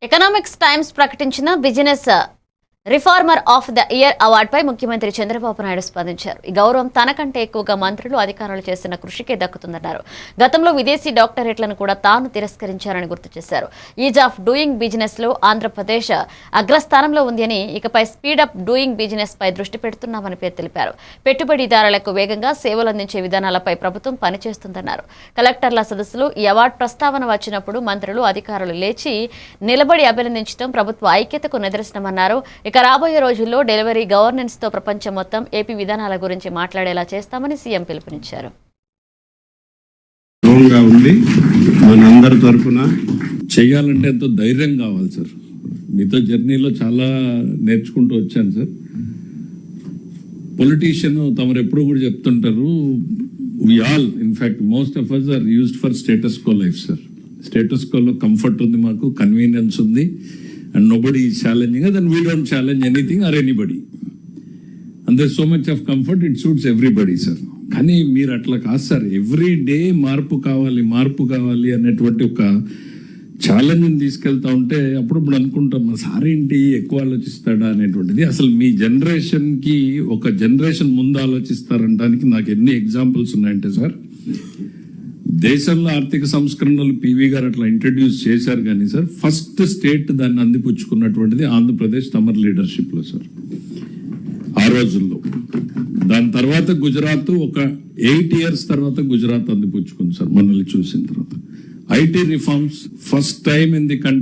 Economics times ప్రకటించిన business reformer of the year అవార్డుపై ముఖ్యమంత్రి చంద్రబాబు నాయుడు స్పందించారు. ఈ గౌరవం తనకంటే ఎక్కువగా మంత్రులు, అధికారులు చేసిన కృషికే దక్కుతుందన్నారు. గతంలో విదేశీ డాక్టరేట్లను కూడా తాను తిరస్కరించారని గుర్తు చేశారు. ఈజ్ ఆఫ్ డూయింగ్ బిజినెస్ లో ఆంధ్రప్రదేశ్ అగ్రస్థానంలో ఉంది అని, ఇకపై స్పీడప్ డూయింగ్ బిజినెస్ పై దృష్టి పెడుతున్నామని తెలిపారు. పెట్టుబడిదారులకు వేగంగా సేవలు అందించే విధానాలపై ప్రభుత్వం పనిచేస్తుందన్నారు. కలెక్టర్ల సదస్సులో ఈ అవార్డు ప్రస్తావన వచ్చినప్పుడు మంత్రులు, అధికారులు లేచి నిలబడి అభినందించడం ప్రభుత్వ ఐక్యతకు నిదర్శనమన్నారు. ఇక రాబోయే రోజుల్లో డెలివరీ గవర్నెన్స్ తో ప్రపంచం మొత్తం ఏపీ విధానాల గురించి మాట్లాడేలా చేస్తామని సీఎం పిలుపునిచ్చారు. మనందరి తరఫున చేయాలంటే ఎంతో ధైర్యం కావాలి సార్. మీతో జర్నీలో చాలా నేర్చుకుంటూ వచ్చాను సార్. పొలిటీషియన్ తమరు ఎప్పుడు కూడా చెప్తుంటారు, we all in fact most of us are used for status quo life sir. Status కోలో కంఫర్ట్ ఉంది, మాకు కన్వీనియన్స్ ఉంది, and nobody is challenging us and we don't challenge anything or anybody, and there's so much of comfort, it suits everybody sir. కానీ మీరు అట్లా కాదు sir. Every day మార్పు కావాలి అనేటువంటి ఒక ఛాలెంజ్ని తీసుకెళ్తా ఉంటే అప్పుడప్పుడు అనుకుంటాం, మా సార్ ఏంటి ఎక్కువ ఆలోచిస్తాడా అనేటువంటిది. అసలు మీ జనరేషన్కి ఒక జనరేషన్ ముందు ఆలోచిస్తారనడానికి నాకు ఎన్ని ఎగ్జాంపుల్స్ ఉన్నాయంటే సార్, దేశంలో ఆర్థిక సంస్కరణలు పివి గారు అట్లా ఇంట్రడ్యూస్ చేశారు కానీ సార్, ఫస్ట్ స్టేట్ దాన్ని అందిపుచ్చుకున్నటువంటిది ఆంధ్రప్రదేశ్ తమర్ లీడర్షిప్ లో సార్ ఆ రోజుల్లో. దాని తర్వాత గుజరాత్ ఒక 8 years తర్వాత గుజరాత్ అందిపుచ్చుకుంది సార్ మనల్ని చూసిన తర్వాత. IT reforms first time in the country